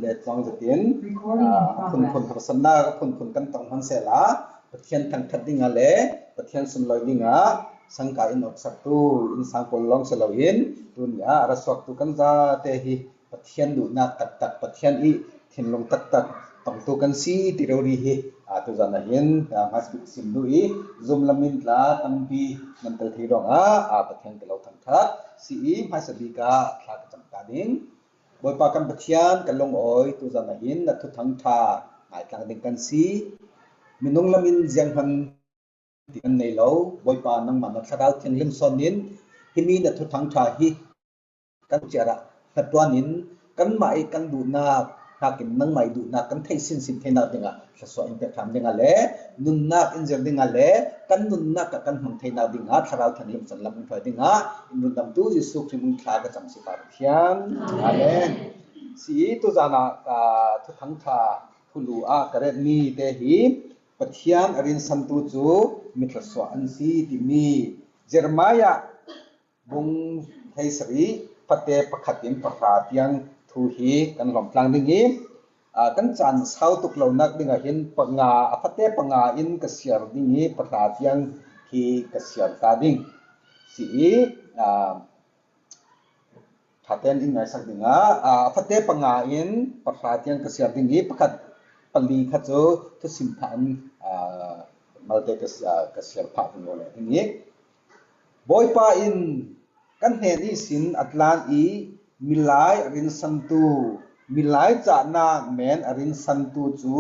le chong zatin phun prasanna phun kan tong han se la pathian thang that dinga le pathian sun loi dinga sangka in ok saktu in sang polong se loin tunya raswak tu kan za te hi pathian du na tak pathian i thinlong tak tong tu kan si tirori hi tu zana hin mas sim du i zum lamin la tampi mental thirong pathian ke lo thang that si i masabika thla ka chamka ding boi pa kan pathian kan long oi tu zana hin na thu thang tha ai tlang ding kan si minung lamin jiang han tian nei lo boi pa nang man thadal thian lim son nin himi na thu thang tha hi kan chara tatwanin kan mai kan du na hakin nang mai du na kan thai sin thena dinga so impact tham dinga le nun nak injer dinga le kan nun nak ka kan hum thena dinga thadal thian lim son lam thoi dinga in dam tu jisu khrimun thla ka cham si pa thian amen si tu jana thu thang tha thulu a karet mi te hi pathian arin santu chu mitlaswa an si ti mi Jeremiah bung theisri pate pakhatin pakhatiang thu hi kan lom tlang dingi kan chan sau tuk lo nak dinga hin panga apate panga in kasiar dingi pakhatiang hi kasiar ta ding si thaten in ngai sak dinga apate panga in pakhatiang kasiar dingi pakhat pali khacho to simphan malte kasiar pha ngole ni boy pa in kan he ni sin atlan i milai rin santu milai cha na men arin santu chu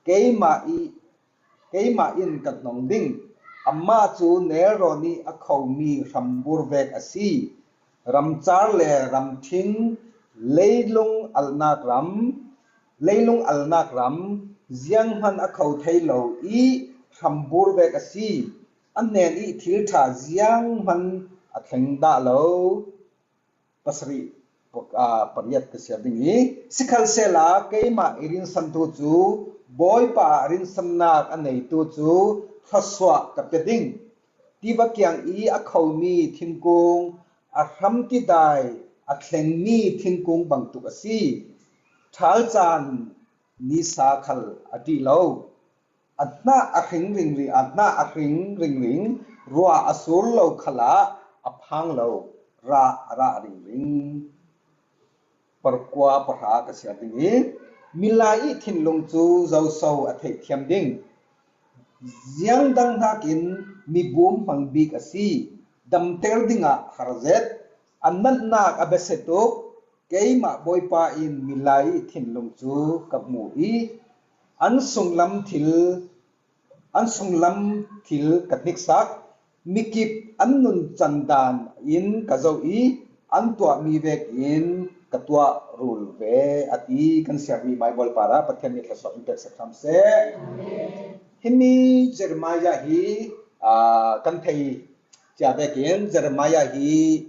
keima in kat nong ding amma chu neroni akhomi rambur vek asi ramchar le ramthing leilung alnak ram jiang han akhau thailo i rambur vek asi annen i thil tha jiang han atheng da lo pasri pariyat ka sia dingi sikhal sela keima irin santu chu boy pa rin samnak anei tu chu thaswa ka peding tiba kyang i akhomi thingkung ahram ti dai athleng mi thingkung bangtuk asi thal chan ni sa khal ati lo atna ahring ring ruwa asul lo khala aphang lo ra ring parkwa parha ka sia dingi milai thinlung chu zau sau athei thiam ding jiang dang hakin mi bum phang bik asi damter dinga harzet annat nak abesetu keima boipa in milai thinlung chu kapmu i an sunglam thil katnik sak mikip annun chandan in kazau i antwa mi vek in katwa rul ve ati kan siami bible para pathian ni thaso impact sakam se himi Jeremiah hi kan thei cha vekin Jeremiah hi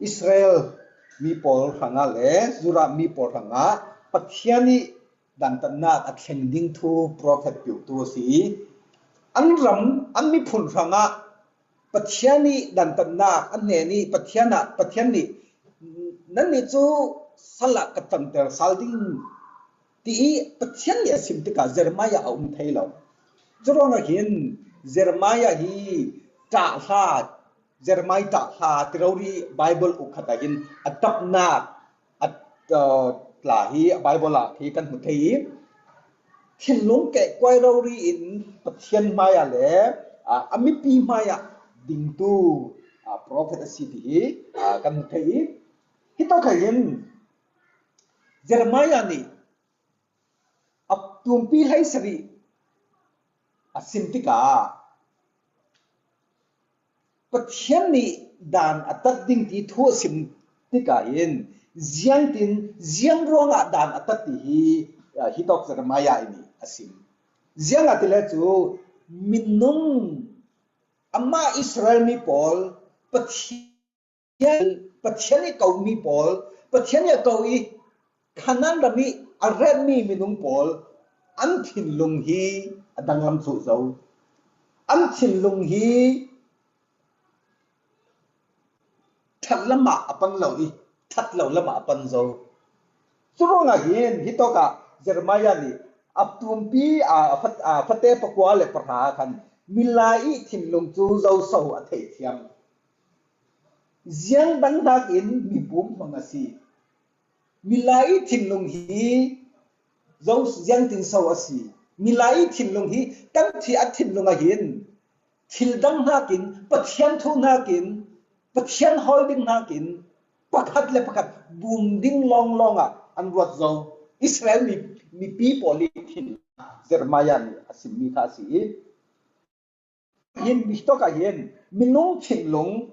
Israel mi pol hanga le zura mi pol hanga pathiani dan tanna athleng ding thu prophet piu tu si anram anmi phun hanga pathiani dan tanna anneni pathiani nanni chu sala katanter salding ti pathiani asimtika Jeremiah aum thailo zoronga hin Jeremiah hi ta ha Jeremiah ta ha tirori bible ukhatahin atapna at la hi bible la thi kan hu thei thinlung ke kwai rori in pathian maya le ami pi maya ding tu prophet city kan hu thei hito khayin Jeremiah ni tum pi hai sari asimtika pathian ni dan atat ding ti thu sim tika in jiang ronga dan atat ti hi tok Jeremiah ini asim jiang atile chu minung amma Israel mi pol pathian ni kau mi pol pathian ni kau i khanan rami arret mi minung pol an thin lung hi adang lam chu zo an thin lung hi that lama apan lo i that lo lama apan zo Churong again hitoka Jeremiah ni aptumpi fate pakwa le parha khan milai thinlung chu zo so a thei thiam ziang bang dak in mi bum mangasi milai thinlung hi zo ziang tin so asi milai thinlung hi kan thi a thinlung a hin thil dang nakin pathian thu nakin pathian holding nakin pakhat le pakhat bum ding long longa an ruat zo Israel mi people thin Jeremiah ni asim mi tha si yin mi to ka yin minung thinlung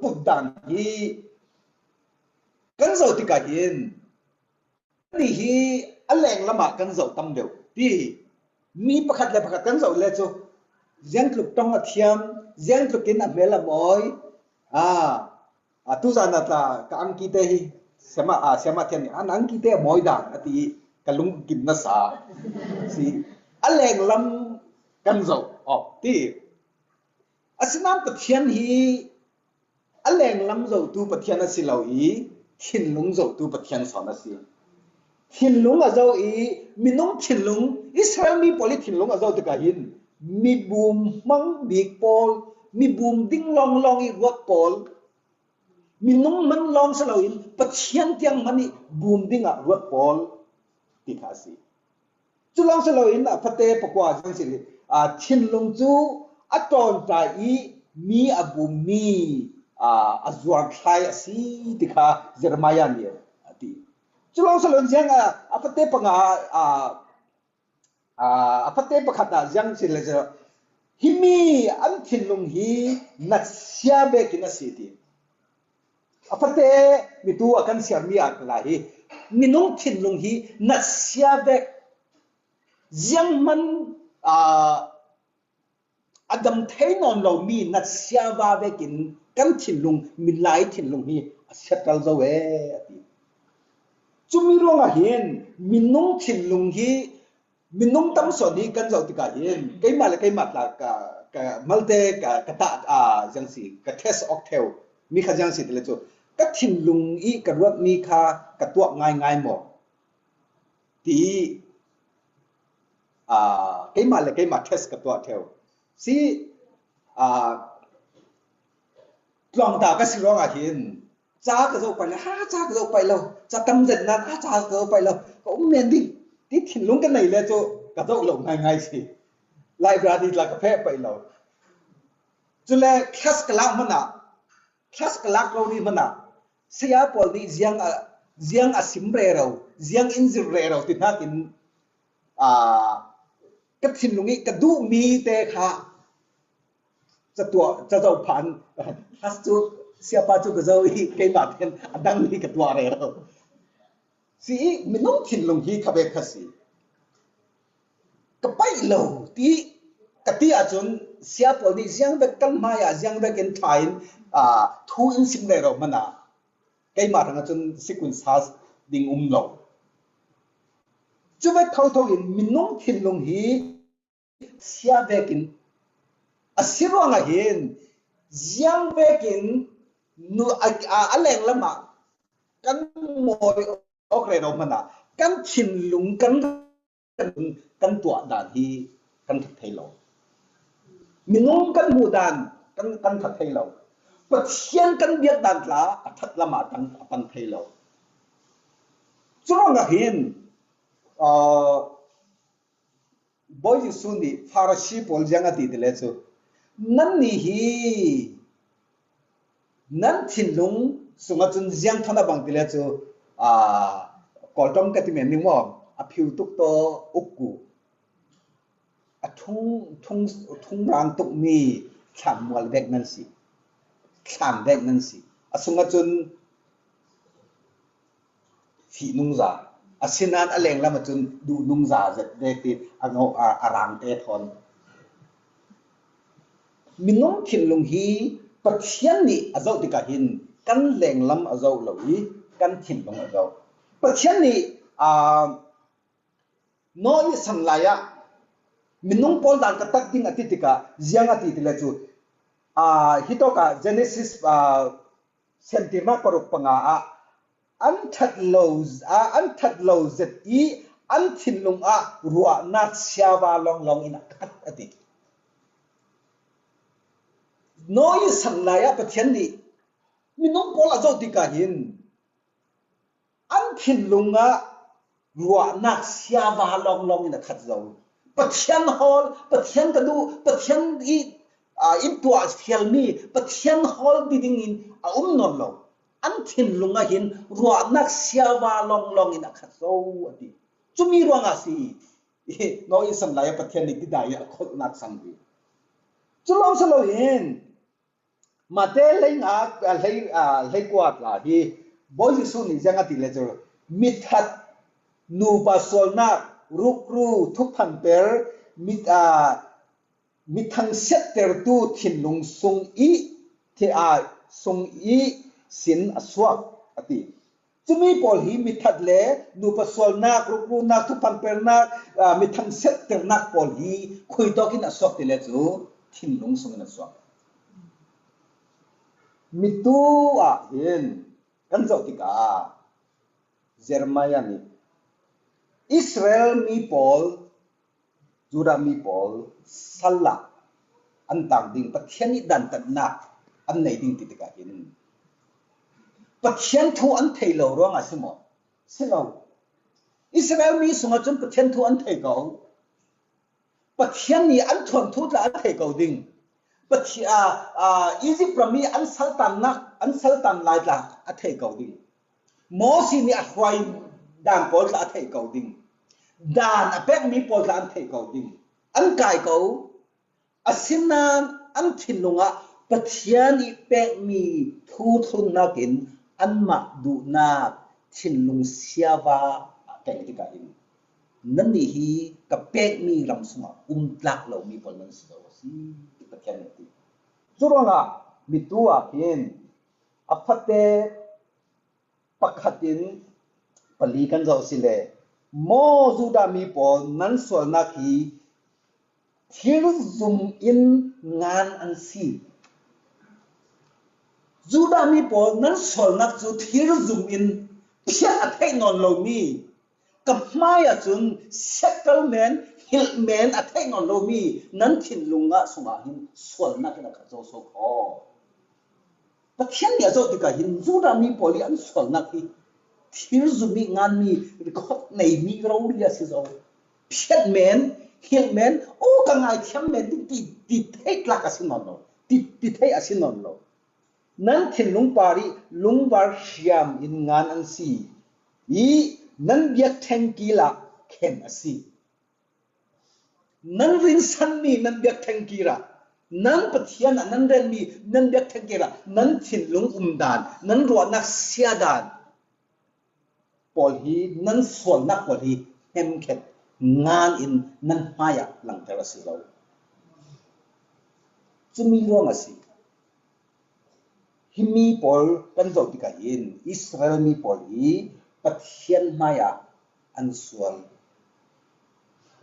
pudan hi kan zo ti ka yin ni hi aleng lama kan zo tam deu ti mi pakhat le pakhat kan zo le chu ziang kluk tong a thiam ziang klukin a mela moi tu zana ta ka angki te hi sema thian an angki te moi dan ati kalung kim na sa si aleng lam kan zo op ti asinam pathian hi aleng lam zo tu pathian asilau i thinlung zo tu pathian son asi thinlung a zo i minung thinlung Israel mi poli thinlung a zo te ka hin mi bum mang big pol mi bum ding long long i wat pol minung man long salau in pathian tiang mani bum ding a wat pol ti khasi chu long salau in a phate pakwa jang si thinlung chu aton ta i mi abum mi azwar khai asi ti kha Jeremiah ni ati chulong salon jang apate panga apate pakhata jang sile jo himi an thinlung hi natsia be kinasiti apate mitu akan siami akla hi minung thinlung hi natsia be jang man adam thainon lo mi natsia wa be kin kan thinlung milai thinlung hi settle zo we ati chumi ronga hin minung thinlung hi minung tam so ni kan zo ti ka hin keima la ka malte ka ta jang si ka test octave mi kha jang si tele chu ka thinlung i ka ruat mi kha ka tuak ngai mo ti keima test ka tuak theo si tlong ta ka si ronga hin cha ka zo pai la cha ka zo pai lo cha tam zen na cha ka zo pai lo ko men di ti thinlung ka nei le cho ka zo lo ngai si library la ka phe pai lo chu le class ka la mana class ka la ko ni mana sia pol ni ziang a sim re ro ziang in zir re ro ti na tin ka thinlungi ka du mi te kha cha zo phan has tu siapa tu ka zo hi ke ma ten adang ni ka tua re ro si minung thinlung hi khabe khasi ka pai lo ti ka ti a chun siapa ni jiang be kan ma ya jiang be ken thain thu in sim re ro mana ke ma thang chun sequence has ding lo chu be thau in minung thinlung hi sia be kin asiro nga hin jiang be kin nu aleng lama kan moi okre ro mana kan thinlung kan tua dan hi kan thei lo minung kan mu dan kan thei lo pathian kan biak dan la athat lama kan thei lo churong nga hin boy su ni Pharisee pol janga ti dile chu nan ni hi nan thinlung sunga chun jiang thana bang dile chu koltom ka ti men ni mo a phiu tuk to ukku a thung rang tuk mi kham wal bek nan si asunga chun fi nung za asinan aleng lama chun du nung za zet de ti ango arang te thon minung thinlung hi pathian ni azo ti ka hin kan leng lam azo lo hi kan thinlung azo pathian ni no i sam la ya minung pol dan ka tak ding ati tika jiang ati ti le chu hitoka Genesis sentima paruk panga an that lo zet I an thin lung a ruwa na siawa long in a kat ati no I san laya pathian ni minong pola zo ti ka hin an thin lung a ruwa na siawa long in a kat zo pathian hol pathian kadu pathian I in tua fiel mi pathian hol diding in a non lo an thin lung a hin ruwa na siawa long in a kat zo ati chumi ruang a si no I san laya pathian ni didaya khot nak san bi chulong salo hin mate leing a lei kwat la hi boy su ni janga ti le jo mithat nu pa sol na rukru thuk phan per mithang set ter tu thin lung sung I sung I sin aswak ati chumi pol hi mithat le nu pa sol na rukru na thuk phan per na mithang set ter na pol hi khui to kin aswak ti le chu thin lung sung na aswak mitu a hin kan zo ti ka Jeremiah ni Israel mi pol Judah mi pol salla an tang ding pathian ni dan tat na an nei ding ti ka hin pathian thu an thei lo ro nga simo silo Israel mi sunga chun pathian thu an thei ko pathian ni an thon thu la an thei ko ding Egypt from me an sultan lai la a thei ko ding Mosi ni a hwai dan pol la a thei ko ding dan a pek mi pol la an thei ko ding an kai ko asinan an thinlunga pathian I pek mi thu thun na kin an ma du na thinlung siawa kai ti ka in nan ni hi ka pek mi ram sunga tlak lo mi pol nan so si pathian ti zuranga mitua hin afate pakhatin palikan zo sile mo Judah mi pol nan sol na ki thir zum in ngan an si Judah mi pol nan sol na chu thir zum in phia athai non lo mi kapmaya chun settlement Hillman at hang on lo mi nan thin lunga sunga hin sol na kana ka zo so ko pathian ya zo ti ka hin Judah mi poli an sol na ki thir zumi ngan mi record nei mi ro ria si zo phiat men Hillman o ka ngai thiam men ti thei la ka sin no ti thei asin no nan thin lung pari lungwar siam in ngan an si I nan biak theng ki la khem asi nan rin san mi nan biak theng kira nan pathian nan ren mi nan biak theng kira nan thin lung dan nan ro nak sia dan pol hi nan sol nak pol hi hem khet ngan in nan maya lang tera si lo chumi ro ngasi himi pol kan zo ti ka in Israel mi pol hi pathian maya an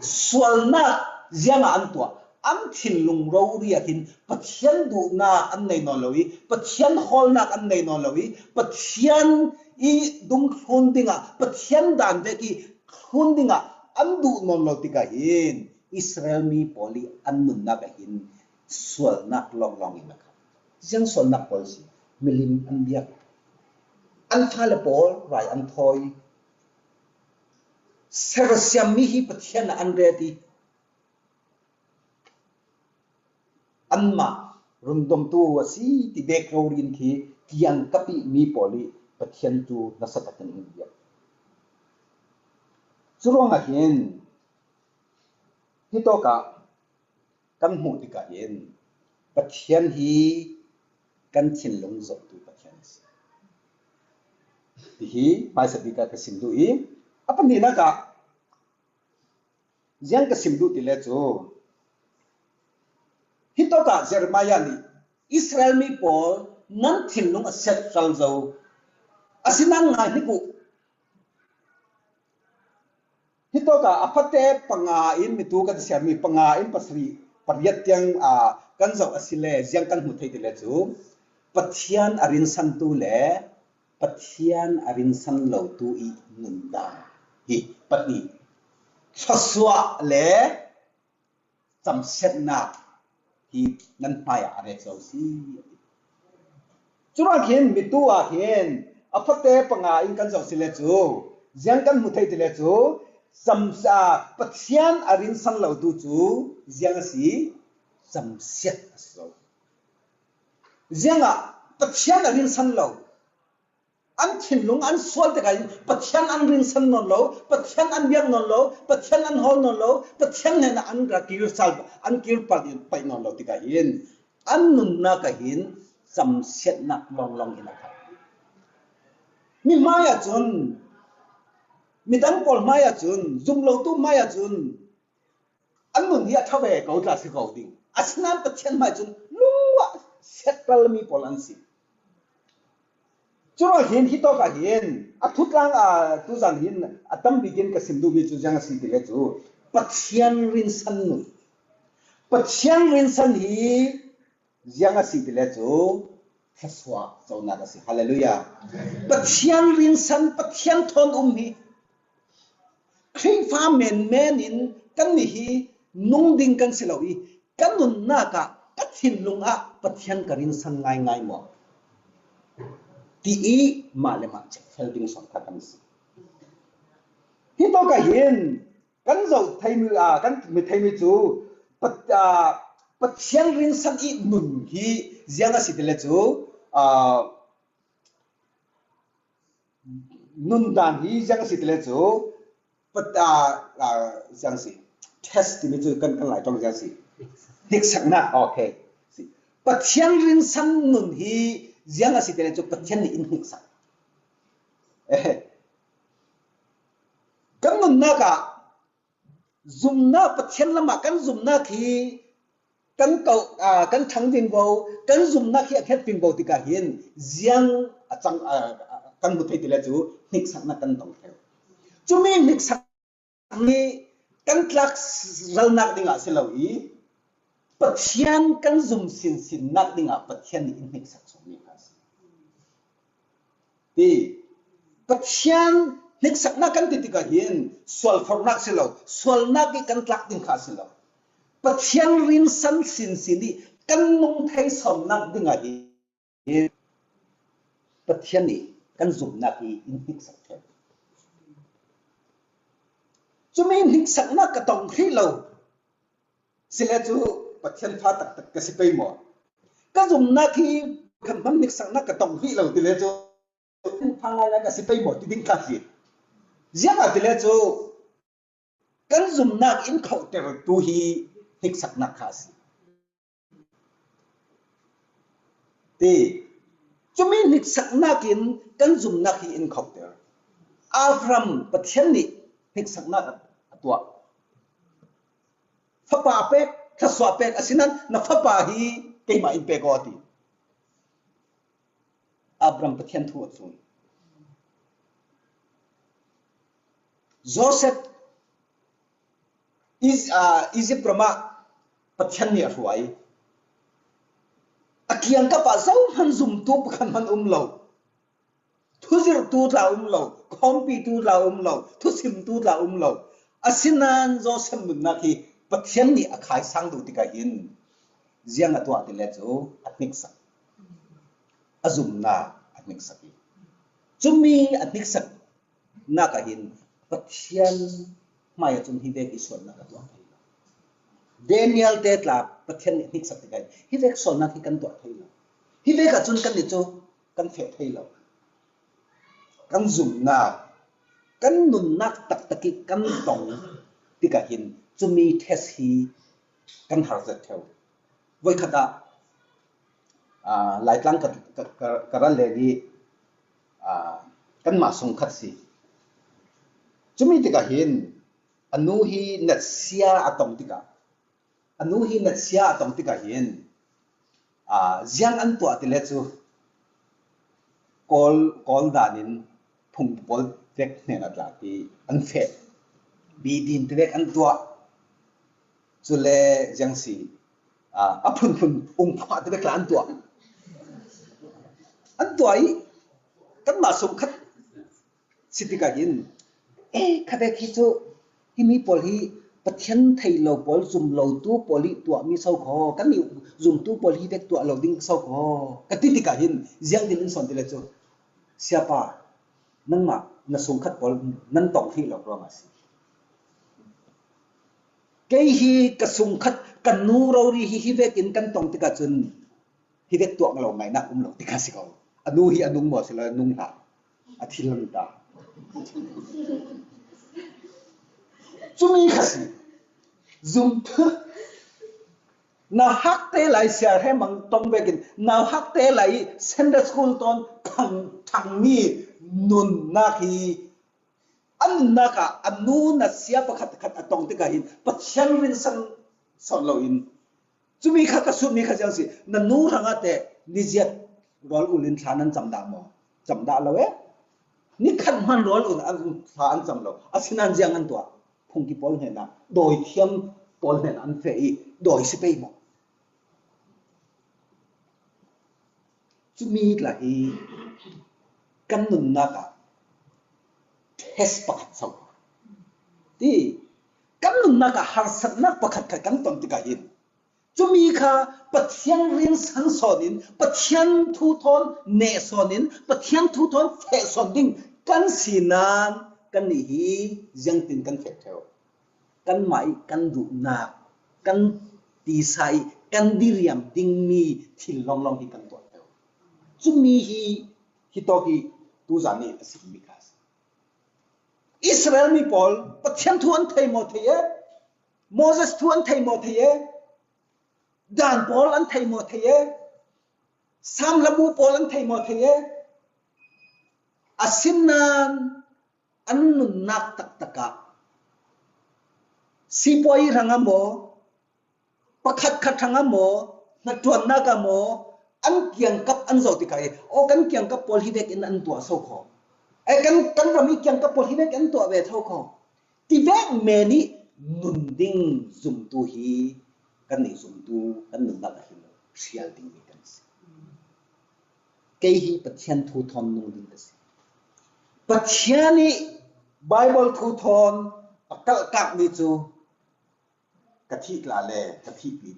sual na zianga an tua an thin lung ro ria hin pathian du na an nei no lowi pathian hol na an nei no lowi pathian I dung khun dinga pathian dan de ki khun dinga an du non lo ti ka hin Israel mi poli an nun na ka hin sual nak long in ka jang sual nak pol si milim an biak an phale pol rai an thoi Serasiam mi hi pathian an redi anma rundom tu wasi ti dek ro rin thi kian kapi mi poli pathian tu nasatakan india churonga hin hitoka kan mu ti ka hin pathian hi kan thin lung zo tu pathian hi mai sabika ka simdu I apa ni naka yang ka simdu ti le chu hitoka Jeremiah ni Israel mi pol nan thin lung a set sal zo asinang ngai ni ku hitoka apate panga in mitu ka siam mi panga in pasri paryat yang kan zo asile yang kan mu thei ti le chu pathian arin san tu le pathian arin san lo tu I nun da hi pati thaswa le cham set na hi nan pa ya are so si chura khen mitu a khen apate panga in kan so sile chu jiang kan mu thei tile chu samsa pathian arin san lo tu chu jiang si cham set so jiang a pathian arin san lo an thin lung an sual te kai pathian an rin san non lo pathian an biak non lo pathian an hol non lo pathian ne na an ra kir sal an kir pa pai non lo ti ka hin an nun na ka hin cham set na long long ina ka mi maya chun mi dang pol maya chun zum lo tu maya chun an nun hi a thawe ko tla si ko ding asnan pathian mai chun luwa set pal mi pol an si churo hin hi to ka hin a thutlang a tu zan hin atam begin ka simdu bi chu jang si tile chu pathian rin san nu pathian rin san hi jang si tile chu thaswa chona ka si hallelujah pathian rin san pathian thon hi khring fa men in kan ni hi nung ding kan silawi kan nun na ka kathin lunga pathian ka rin san ngai ngai mo ti I male ma che helping son ka kan si hi to ka hin kan zo thai mi a kan mi thai mi chu pathian rin san I nun hi jianga si tele chu nun dan hi jianga si tele chu jiang si test ti mi chu kan lai tong jiang si dik sak na okay si pathian rin san nun hi jiang si tele chu pathian ni in hik sak kan nun na ka zum na pathian lama kan zum na khi kan kau kan thang ding bo kan zum na khi a khet ping bo ti ka hin jiang a chang kan mu thei tile chu hik sak na kan tong theo chu mi hik sak ni kan tlak ral nak ding a selawi pathian kan zum sin nak ding a pathian ni in hik sak so mi ka ti pathian hik sak na kan ti ka hin sol for nak selo sol nak ki kan tlak ding kha selo pathian rin san sin ni kan nung thai som nak ding a hi pathian ni kan zum nak ki in hik sak the chu mi hik sak na ka tong khi lo sile chu pathian pha tak tak ka si pe mo ka zum nak ki kan bam hik sak na ka tong khi lo ti le chu phang lai ka si pe mo ti ding ka hi jiang a ti le chu kan zum nak in khau ter tu hi hik sak na kha si ti chu mi hik sak na kin kan zum nak hi in khau ter Avram pathian ni hik sak na atwa fa pa pe thaswa pe asinan na fa pa hi ke ma in pe ko ti Avram pathian thu chu Joseph is Egypt rama pathian ni ruai akiang ka pa zau han zum tu kan man lo thu zir tu la lo khompi tu la lo thu sim tu la lo asinan Joseph mun na ki pathian ni akhai sang du ti ka hin jiang atwa ti le chu atnik sak azum na atnik sak chumi atnik sak na ka hin pathian mai chun hi ve ki son na ka to Daniel te tla pathian ni hik sak ti kai hi ve son na ki kan to thai lo hi ve ka chun kan ni chu kan phe thai lo kan zum na kan nun nak tak taki kan tong ti ka hin chumi test hi kan har za theo voi khata lai tlang ka ran le ni kan ma song khat si chumi ti ka hin anu hi net sia atom ti ka anu hi net sia atom ti ka hin jiang an to ati le chu kol danin phung pol tek ne na tla ti an fe bi din tek an to chu le jiang si a phun pha tek la an to ai kan ma sum khat sitika hin khade khi chu hi mi pol hi pathian thei lo pol zum lo tu poli tua mi sau kho kan mi zum tu pol hi vek tua lo ding sau kho katitika hin jiang din son tile chu siapa nang ma na sum khat pol nan tong hi lo ro ma si cái hi ka sum khat kan nu ro ri hi vek in kan tong tika chun hi vek tua lo ngai na lo tika si ko anu hi anung mo sila nung ha athilam ta chumi khasi zum nào hắc tế lại xia hay mang tông về kinh nào hắc tế lại Sunday school ton thằng mi nun na khi anh na cả anh nu na xia bạc khát khát tông tế cả hin bắt chân rin sang sọn lâu in chú mi khát sụp mi khát giang si na nu thằng ate nijet roll ulin thà nan chậm đa lâu ấy ni khát man roll ul an thà an chậm lâu asinan giang an tua phong ki pol he na đôi thiam pol he an phê đôi si pe mo chú mi là hi căn nun na cả test bạc sau đi căn nun na cả har sat na bạc khát căn tông ti cả hin chú mi kha pathian rin san sonin pathian thu thon ne sonin pathian thu thon phe son ding căn sinan căn ni hi giang tin căn phê theo căn mai căn du na căn ti sai căn diriam ding mi thil long long hi căn to chumi hi to hi tu zani asimikas Israel mi pol pathian thuan thei mo thei Moses thuan thei mo thei Dan pol an thei mo thei Sam lamu pol an thei mo thei asinnan an nun nak tak taka sipoi rangamo pakhat khat rangamo na tuan nagamo an kiang kap an zo ti kai o kan kiang kap pol hi vek in an tua so kho kan rami kiang kap pol hi vek an tua ve tho kho ti vek me ni nun ding zum tu hi kan ni zum tu kan nun na hi sial ding ni kan ke hi pathian thu thon nu ding ka si pathian ni bible thu thon akal kap ni chu kathi la le kathi pi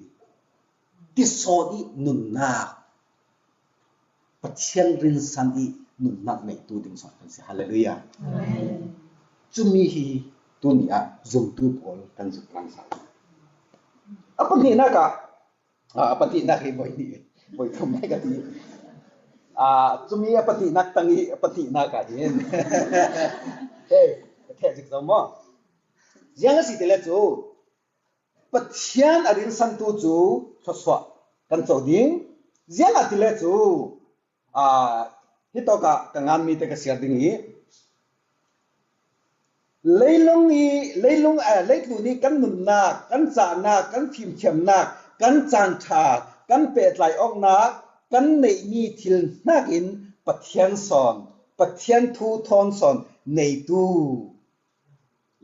ti so di nun na pathian rin san i nun nak nei tu ding son kan si hallelujah amen chumi hi tunia zum tu pol kan zu plan sa apani na ka apati na hi boy thum mai ka ti chumi apati nak tangi apati na ka hin hey the jik zo mo yang si tele chu pathian arin san tu chu soswa kan cho ding yang atile chu hito ka ngam mi te ka siar ding hi leilung leitu ni kan nun na kan cha na kan phim chem na kan chan tha kan pe tlai ok na kan nei mi thil nak in pathian son pathian thu thon son nei tu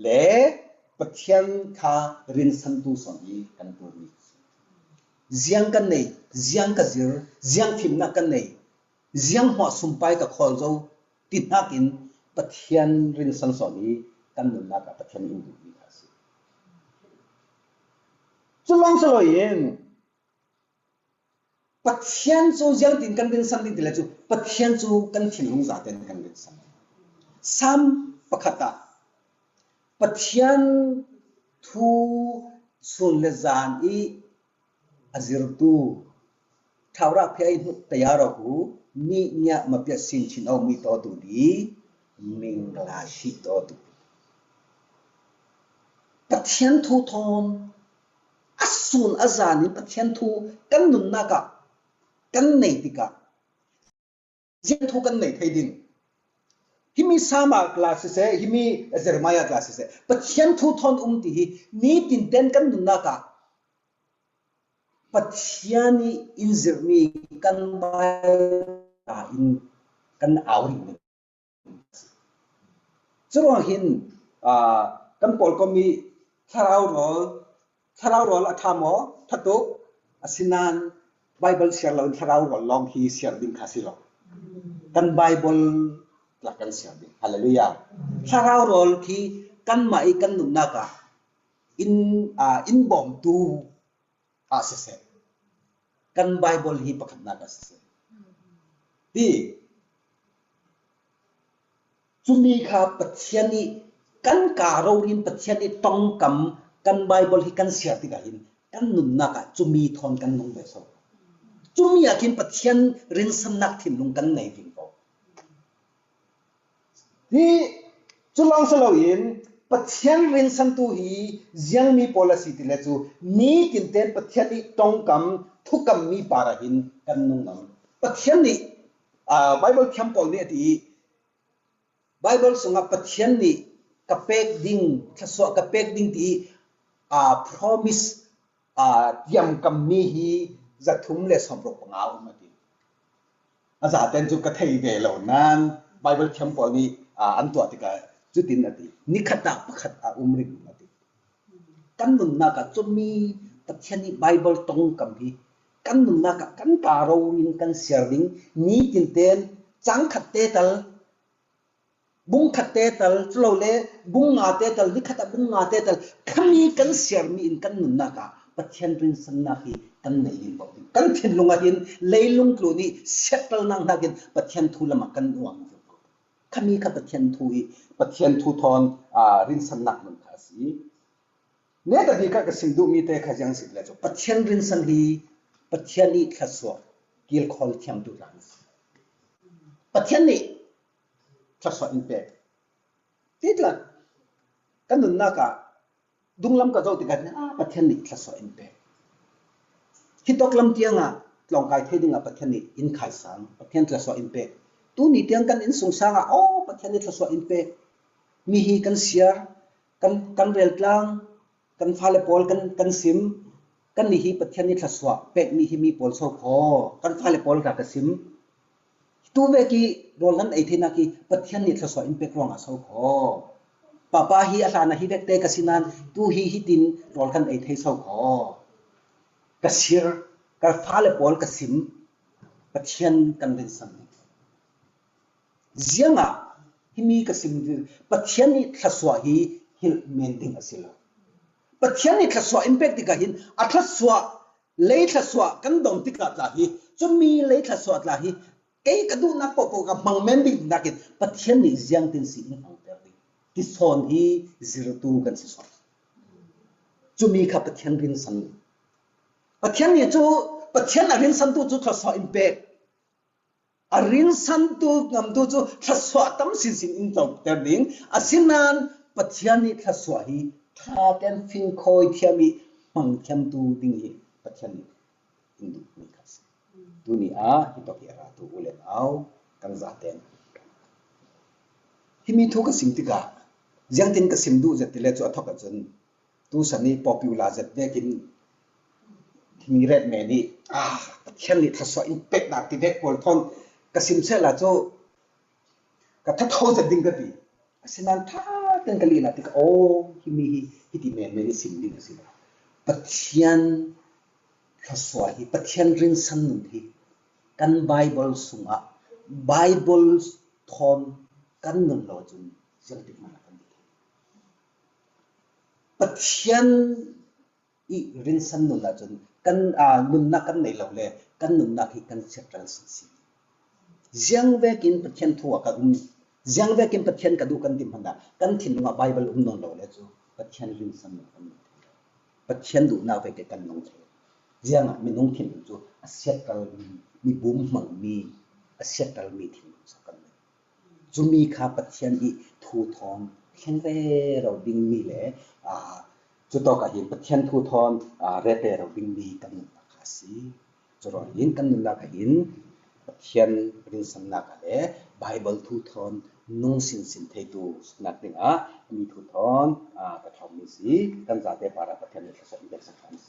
le pathian kha rin san tu son hi kan tu ni ziang kan nei ziang ka zir ziang phim na kan nei ziang hwa sumpai ka khol zo tin hakin pathian rin san son hi kan nun na ka pathian in du ni ka si chulong solo yin pathian chu ziang tin kan rin san din tile chu pathian chu kan thilung za ten kan rin san sam pakhata pathian thu sun le zan i azir tu thawra phei tayaro hu ni nya ma pya sin chin au mi to tu di mingla shi to tu pathian thu thon asun azan ni pathian thu kan nun na ka kan nei tika jin thu kan nei thai din himi sama classes hai himi Jeremiah classes hai pathian thu thon ti hi ni tin ten kan nun na ka pathiani in zirmi kan mai ta in kan awri ni chuang hin kan pol ko mi tharau rol athamo thatu asinan bible share lo tharau rol long hi share din khasi lo กันไบเบิลหลักกันเสียดิฮาเลลูยาถ้าเราโรลที่กันมาอีกันหนุนนักอินบอมตูเสร็จกันไบเบิลฮีประคับนักเสร็จที่จุมีข้าปัจเจนี้กันการเราเรียนปัจเจนี้ต้องกำกันไบเบิลฮีกันเสียติกันหินกันหนุนนักจุมีทอนกันนุ่งเบสจุมีอากินปัจเจนเรียนสนักถิ่นลงกันในถิ่นก็ที่จุลองสลาวินปัจเจนเรียนสันตุฮียังมี policy ที่เลจูนี้กินเต็นปัจเจนี้ต้องกำทุกกำมีปาราหินกันนุ่งนำปัจเจนี้ไบเบิลเขียนบอกเนี่ยที่ไบเบิลส่งปัจเจนี้กับเป็กดิ้งถ้าสวกับเป็กดิ้งที่promise ยำกำมีฮีจะทุ่มเลสมรบงเอามาดีอาจารย์เต็นจุกเทยเดลนั้นไบเบิลเขียนบอกนี่อันตัวที่ก็จุดนี้นะดีนิขัดปะขัดริมนะดีกันนุ่นนักจุมีปัจเจนี้ไบเบิลตรงกำมีกันนุ่นนักกันการาวินกันเสียดิ้งนี้กินเต็นจังขัดเตตัลบุ้งขัดเตตัลสโลเล่บุ้งงาเตตัลลิขัดบุ้งงาเตตัลขมีกันเสียมีอินกันนุ่นนักปัจเจนรินสันนักกันในลินบอกกันทิ้งลงอาหินเลยลงกลุ่นี้เซตเตลนังนักินปัจเจนทูละมักกันวางขมีขับปัจเจนทูปัจเจนทูทอนรินสันนักมันภาษีเนี่ยแต่ดีก็สิ่งดูมีแต่ขยันสิเลยจ้ะปัจเจนรินสันฮีปัจเจนนี้ขัดสวกิลคอลเทียมดูรังปัจเจนนี้ขัดสวอินเปกที่ละกันนุ่นนักดุงลำก็จะติดกันปัจเจนนี้ขัดสวอินเปกฮิตอกลำเตียงลองกายเทดิงปัจเจนนี้อินขายสังปัจเจนขัดสวอินเปกตัวนี้เตียงกันอินสงสารปัจเจนนี้ขัดสวอินเปกมีฮีกันเสียกันเรียลกลางกันฟาเลปอลกันซิมกันนี่ฮีปัจเจนนี้ขัดสวเป็กนี่ฮีมีปอลโซคอกันฟาเลปอลกับซิมตัวเวกีโรลันไอทีนักีปัจเจนนี้ขัดสวอินเปกรองอาโซคอป้าป้าฮีอาลานะฮีเวกเตกสินันตัวฮีตินโรลกันไอทีโซคอกระเชียร์กระฟ้าเลปอลกระสิมปัจเจนกันเดินสันเจียงฮิมีกระสิมปัจเจนนี้ขัดสวฮีฮิลเมนดิ้งอสิลปัจเจนนี้ขัดสวอิมแพคติกาหินอัขัดสวเลยขัดสวกันดมติกาตลาฮีจะมีเลยขัดสวตลาฮีเอ้กระดูนักปกกับมังเมนดิ้งนักกินปัจเจนนี้เจียงตินสีอินฟังเตอร์ดิที่สอนฮีซิรตูกันสิสอนจะมีขับปัจเจนรินสันปัจเจนนี้จูปัจเจนอรินสันตูจูขัดสวอิมแพคอรินสันตูนำตูจูขัดสวตั้มสินอินฟังเตอร์ดิงอาศินันปัจเจนนี้ขัดสวฮีถ้าเต็นฟินคอยเทียมีมังเทียมตูดิ้งฮีปัจเจนนี้อินดูมีขัดดูนี่ฮิตอกเอราตูอุเลนเอากันจัดเต็นที่มีทุกสิ่งที่กะยังตินกสิ่งดูจะติเลจูอัทกันจนตูสันนี่ popular จะได้กินที่มีเรดแมนี่เช่นนี้ถ้าสวยอินเป็กนักที่เด็กคนทนกสิ่งเสร็จแล้วจูก็ถ้าโทจะดิ้งกันดีฉะนั้นถ้าเต็นกะลีนักที่โอ้ที่มีที่ที่แมนไม่ได้สิ่งดิ้งสิปัจเจียนถ้าสวยปัจเจียนรินสันนุ่นที่กันไบเบิลสุงไบเบิลทอนกันนุ่นโลจุนยังติดมากันดีปัจเจียนอีรินสันนุ่นละจุนกันนุ่นนักกันในเราเลยกันนุ่นนักที่กันเชื่อทรานสิสิยังเวกินปัจเจียนทั่วกันยังเวกินปัจเจียนกันดูกันติมพันดากันถิ่นมาไบเบิลนนเราเลยจูปัจเจียนรินสันนุ่นกันปัจเจียนดูน่าเวกิกันนงเทยังมีนงถิ่นจูอาเซียตลมีบุ้มมังมีอาเซียตลมีถิ่นสักกันจูมีข้าปัจเจียนอีทูทอนเช่นเวเราดิ้งมีเลยจุดต่อกับเห็นปัจเจียนทูทอนเรเตเราดิ้งมีกันนักสีจุดเราเห็นกันนักเห็นปัจเจียนรินสันนักเลยไบเบิลทูทอนนุ่งสินเทตูนักดิ้งมีทูทอนกระทำมีสีกันจะได้ปาราปัจเจียนในภาษาอินเดียสักครั้งเส